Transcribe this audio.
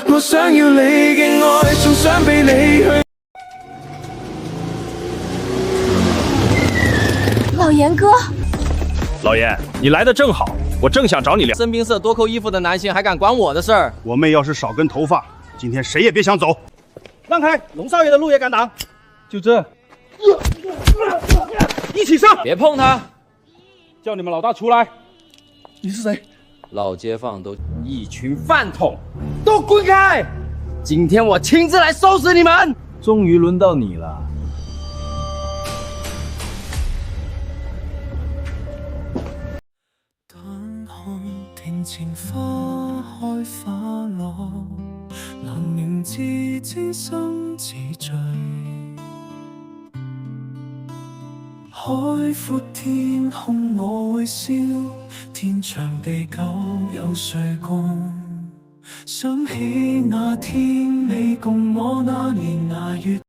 我想要你嘅愛，仲想被你去。老严哥，老严，你来的正好，我正想找你聊。深冰色多扣衣服的男性还敢管我的事儿？我妹要是少根头发，今天谁也别想走。让开，龙少爷的路也敢挡？就这，一起上！别碰他！叫你们老大出来！你是谁？老街坊都一群饭桶，都滚开！今天我亲自来收拾你们！终于轮到你了。庭前花開花落，難明自知心似醉。海闊天空我會笑，天長地久有誰共？想起那天你共我那年那月。